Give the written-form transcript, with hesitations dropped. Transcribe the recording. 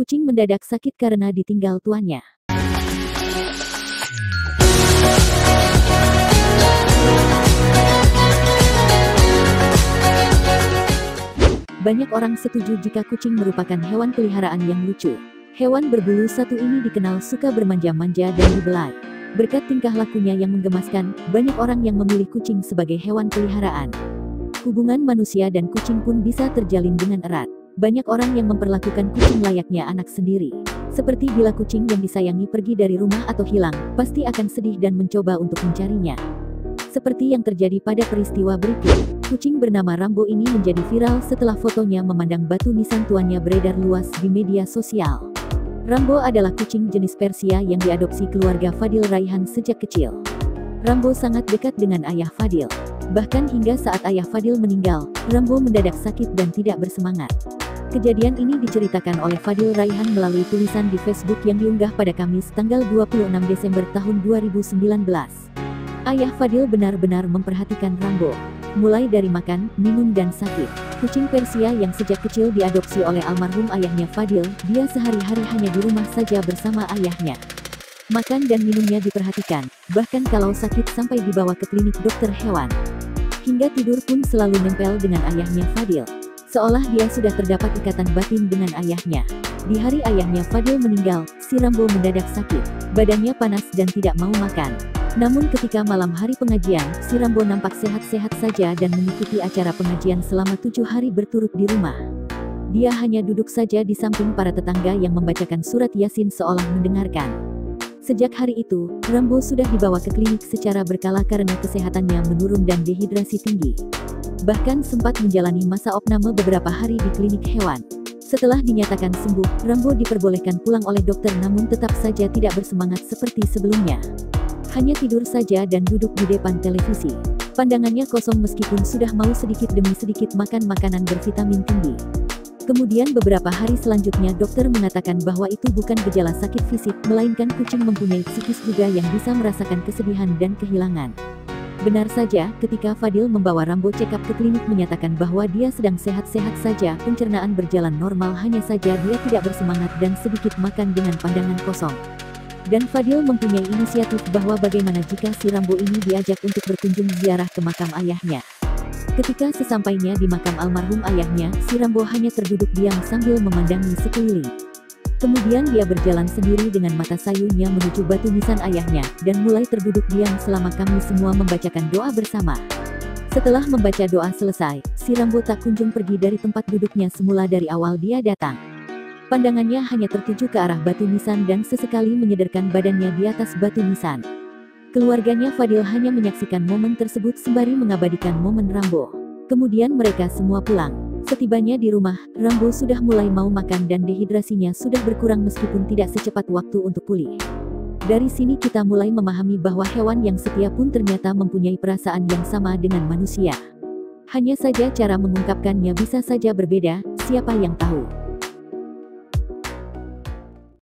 Kucing mendadak sakit karena ditinggal tuannya. Banyak orang setuju jika kucing merupakan hewan peliharaan yang lucu. Hewan berbulu satu ini dikenal suka bermanja-manja dan dibelai. Berkat tingkah lakunya yang menggemaskan, banyak orang yang memilih kucing sebagai hewan peliharaan. Hubungan manusia dan kucing pun bisa terjalin dengan erat. Banyak orang yang memperlakukan kucing layaknya anak sendiri. Seperti bila kucing yang disayangi pergi dari rumah atau hilang, pasti akan sedih dan mencoba untuk mencarinya. Seperti yang terjadi pada peristiwa berikut. Kucing bernama Rambo ini menjadi viral setelah fotonya memandang batu nisan tuannya beredar luas di media sosial. Rambo adalah kucing jenis Persia yang diadopsi keluarga Fadil Raihan sejak kecil. Rambo sangat dekat dengan ayah Fadil. Bahkan hingga saat ayah Fadil meninggal, Rambo mendadak sakit dan tidak bersemangat. Kejadian ini diceritakan oleh Fadil Raihan melalui tulisan di Facebook yang diunggah pada Kamis tanggal 26 Desember tahun 2019. Ayah Fadil benar-benar memperhatikan Rambo. Mulai dari makan, minum dan sakit. Kucing Persia yang sejak kecil diadopsi oleh almarhum ayahnya Fadil, dia sehari-hari hanya di rumah saja bersama ayahnya. Makan dan minumnya diperhatikan, bahkan kalau sakit sampai dibawa ke klinik dokter hewan. Hingga tidur pun selalu nempel dengan ayahnya Fadil. Seolah dia sudah terdapat ikatan batin dengan ayahnya. Di hari ayahnya Fadil meninggal, si Rambo mendadak sakit. Badannya panas dan tidak mau makan. Namun ketika malam hari pengajian, si Rambo nampak sehat-sehat saja dan mengikuti acara pengajian selama 7 hari berturut di rumah. Dia hanya duduk saja di samping para tetangga yang membacakan surat Yasin seolah mendengarkan. Sejak hari itu, Rambo sudah dibawa ke klinik secara berkala karena kesehatannya menurun dan dehidrasi tinggi. Bahkan sempat menjalani masa opname beberapa hari di klinik hewan. Setelah dinyatakan sembuh, Rambo diperbolehkan pulang oleh dokter namun tetap saja tidak bersemangat seperti sebelumnya. Hanya tidur saja dan duduk di depan televisi. Pandangannya kosong meskipun sudah mau sedikit demi sedikit makan makanan bervitamin tinggi. Kemudian beberapa hari selanjutnya dokter mengatakan bahwa itu bukan gejala sakit fisik, melainkan kucing mempunyai psikis juga yang bisa merasakan kesedihan dan kehilangan. Benar saja, ketika Fadil membawa Rambo check-up ke klinik menyatakan bahwa dia sedang sehat-sehat saja, pencernaan berjalan normal, hanya saja dia tidak bersemangat dan sedikit makan dengan pandangan kosong. Dan Fadil mempunyai inisiatif bahwa bagaimana jika si Rambo ini diajak untuk berkunjung ziarah ke makam ayahnya. Ketika sesampainya di makam almarhum ayahnya, si Rambo hanya terduduk diam sambil memandangi sekeliling. Kemudian dia berjalan sendiri dengan mata sayunya menuju batu nisan ayahnya, dan mulai terduduk diam selama kami semua membacakan doa bersama. Setelah membaca doa selesai, si Rambo tak kunjung pergi dari tempat duduknya semula dari awal dia datang. Pandangannya hanya tertuju ke arah batu nisan dan sesekali menyederkan badannya di atas batu nisan. Keluarganya Fadil hanya menyaksikan momen tersebut sembari mengabadikan momen Rambo. Kemudian mereka semua pulang. Setibanya di rumah, Rambo sudah mulai mau makan dan dehidrasinya sudah berkurang meskipun tidak secepat waktu untuk pulih. Dari sini kita mulai memahami bahwa hewan yang setia pun ternyata mempunyai perasaan yang sama dengan manusia. Hanya saja cara mengungkapkannya bisa saja berbeda, siapa yang tahu.